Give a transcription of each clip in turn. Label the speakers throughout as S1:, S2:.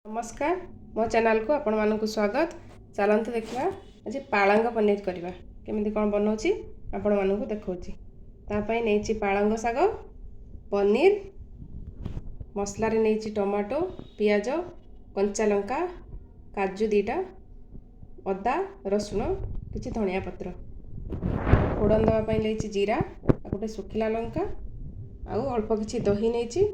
S1: नमस्कार मो चैनल को आपण मानक स्वागत। चलते देखा आज पालंग पनीर करवा केमी कौन बनाऊँगी आपण मानक देखा तापाई नहीं पालंग शाग पनीर मसला नहीं टमाटो पियाज कंचा लंका काजू दीटा अदा रसुण किसी धनिया पत्र फोड़न देवाई नहीं जीरा गोटे सुखिला लंका आउ अल्प किसी दही नहीं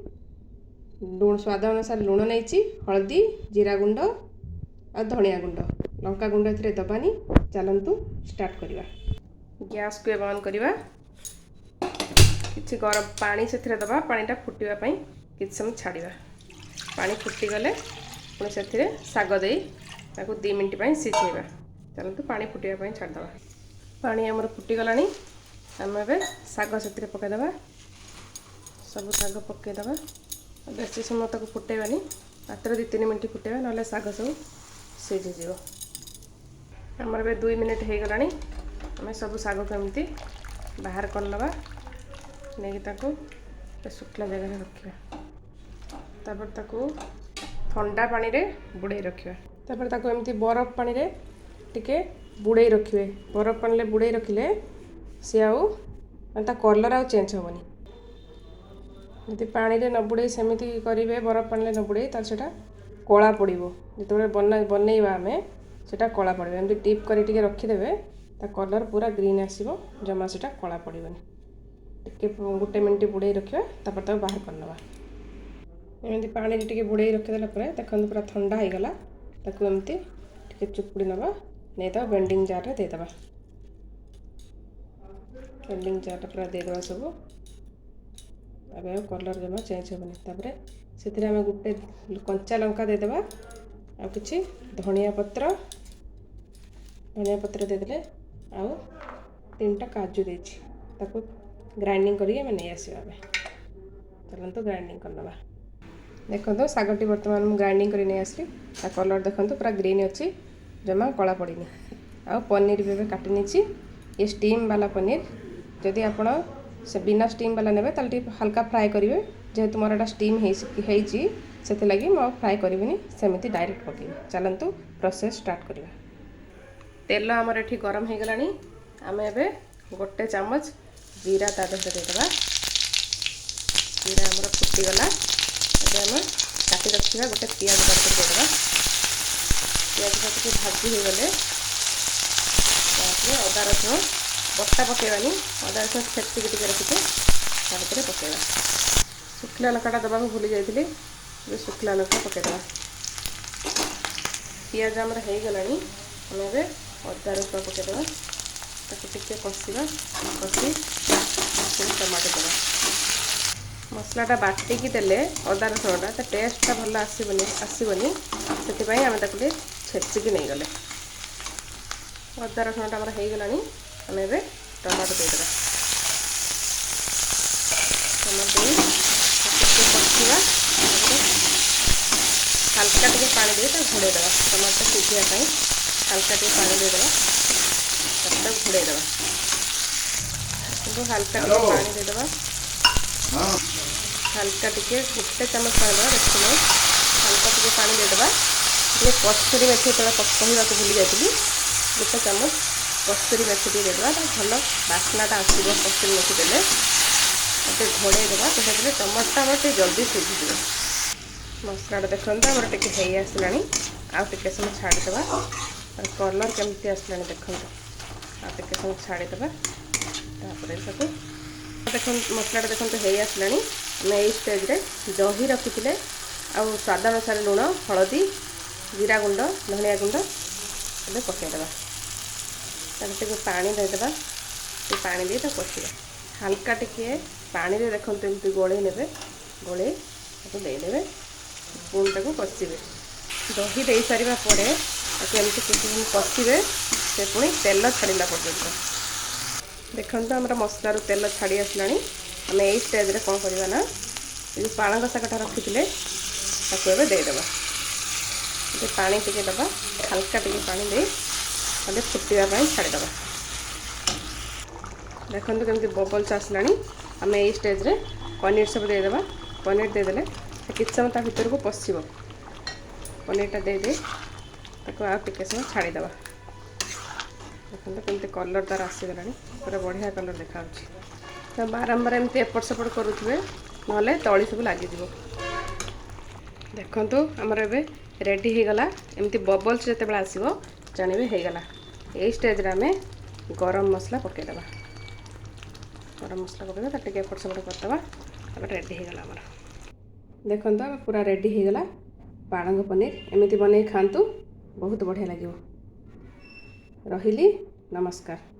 S1: लुण स्वाद अनुसार लुण नहीं हल्दी जीरा गुंड आ धनिया गुंड लंका गुंड ए दबानी। चलतु स्टार्ट करवा। गैस को ऑन करवा किसी गरम पानी से दबा पानीटा फुटापी किसी समय छाड़ा पानी फुटीगले पुणी से शाग दे 2 मिनट सिझेबा। चलतु पानी फुटापी छाड़दे पानी आमर फुटीगला आम ए शाग से पकईदे सब शाग पकईदे बेसी समय तक फुटेबानी मात्र 2-3 मिनट फुटेबा ना शाग सब सीझीज आमर 2 मिनट हो गला आम सब शाग को एमती बाहर करनवा नहीं शुखला जगह रखा तापर ठंडा पानी रे बुड़े रखा तापर एमती बरफ पानी रे टिके बुड़े रखिए। बरफ पानी बुड़े रखिले सी आउ कलर आउ चेंज हेनी यदि पानी रे न बुड़े सेमती करेंगे बरफ पानी न बुड़े तो सेटा कला पड़ो जो बनइबा आम सेटा कला पड़ो एमती टिप कर रखीदे ता कलर पूरा ग्रीन आसो जमा सेटा कला पड़ोनी टे 1 मिनट बुड़े रखा तापर बाहर करनवा एमती पानी टे बुड़े रखीदेला देखो पूरा ठंडा हो गला एमती टे चुपुड़ी नवा नहीं तो बेंडिंग जार देदेबा बेंडिंग जार पूरा देदेबा सब अब कलर जमा चेंज हेनी से गोटे कंचा लंका देदेबा आ किछि धनिया पत्र देदेले आउ 3टा काजू देछि ताको ग्राइंडिंग करिए मैं नहीं आसीबा। चलते ग्राइंडिंग करनवा देखो शागटी बर्तमान मुझे ग्राइंडिंग कर नहीं आसली ता कलर देखो पूरा ग्रीन अच्छी जमा कला पड़नी आ पनीर भी काटी नहीं ये स्टीम वाला पनीर जदि आपण से बिना स्टीम वाला नेबे ताले हल्का फ्राए करेंगे जेहेतु मोर स्टीम से लगी मैं फ्राए करी सेमती डायरेक्ट पकई। चलतु प्रोसेस स्टार्ट करवा। तेल आमर ये गरम हो गला आम ए गोटे चामच जीरा ता देहरे देदेबा जीरा आमर फुटीगला आम काटी रखा गोटे पियाज काट देदेबा पियाज काटिक भाजी हो गले अदा रसुण बटा पकेबानी अदा रसुण छेचिक रखिए तार पकेबा शुखला लंकाटा दबा भूली जाइए शुखला लंका पकेदवा पियाज आमर हो गला आम ए अदा रसुण पकेदवा टे कषा कषी टमाटो देवा मसलाटा बाटिकी देले अदा रसुणटा तो टेस्टा भल आसबनी से आम छेचिकी नहीं गले अदा रसुणटा आमर हो गला आम ए टमाटो देदेबा टमाटो कषा हल्का टे पानी दे घोड़ेदेवा टमाटो सीझापी हल्का टे पानी देदेवा घोड़ेदेवा हल्का टे पानी देदेवा हल्का टे गोटे चामच पानी देवा बेसी नहीं हल्का टे पानी देदेवा ये कस्तूरी मेथी जो कहवाक भूली जाती गोटे चामच कस्तूरी मेथी टे देदेवा भल बास्नाटा आसो कस्तूरी मेथी देले घोड़ेदेवा तो टमाटोटा आम जल्दी सीझीज मसलाटा देखते आम टे आसला आगे समय छाड़ीदे कलर केमती आसला देखते आगे समय छाड़ीदे सब देख मसलाटा देखते हो आसला आम यही स्टेज दही रखी आउ स्वाद अनुसार लुण हलदी जीरा गुंड धनिया गुंड ए पकईदे टे पानी देदेबा पानी दे कषा हल्का टिके पानी रे देखते एमती गोले ने गोले देदेवे पुणी ताको कषिबे दही दे सारा पर एमती किसी दिन कषिबे से पुणी तेल छाड़ा पर्यंत देखो आम मसलार तेल छाड़ी आसला आम यही स्टेज कौन करवा ना जो पालंग शागटा रखी देदेबा पानी टिके दबा हल्का टिके पानी दे फुटापी छाड़ीदे देखो केमती बबल्स आसला आम यही स्टेज पनीर सब देदेबा पनीर देदेले किसी समय भितर को पशिब ପନିରଟା ଦେଇଦେଇ ତାକୁ ଆଉ ଟିକେ ସମୟ ଛାଡ଼ିଦେବା। ଦେଖନ୍ତୁ କେମିତି କଲର୍ ତାର ଆସିଗଲାଣି, ପୁରା ବଢ଼ିଆ କଲର୍ ଦେଖାଯାଉଛି। ତ ବାରମ୍ବାର ଏମିତି ଏପଟ ସେପଟ କରୁଥିବେ, ନହେଲେ ତଳି ସବୁ ଲାଗିଯିବ। ଦେଖନ୍ତୁ ଆମର ଏବେ ରେଡ଼ି ହେଇଗଲା। ଏମିତି ବବଲ୍ସ ଯେତେବେଳେ ଆସିବ ଜାଣିବେ ହେଇଗଲା। ଏଇ ଷ୍ଟେଜ୍ରେ ଆମେ ଗରମ ମସଲା ପକାଇଦେବା। ଗରମ ମସଲା ପକାଇଦେବା, ତାକୁ ଟିକେ ଏପଟ ସେପଟ କରିଦେବା, ତାପରେ ରେଡ଼ି ହେଇଗଲା ଆମର। ଦେଖନ୍ତୁ ଆମେ ପୁରା ରେଡ଼ି ହେଇଗଲା ପାଳଙ୍ଗ ପନିର। ଏମିତି ବନେଇ ଖାଆନ୍ତୁ, ବହୁତ ବଢ଼ିଆ ଲାଗିବ। ରହିଲି, ନମସ୍କାର।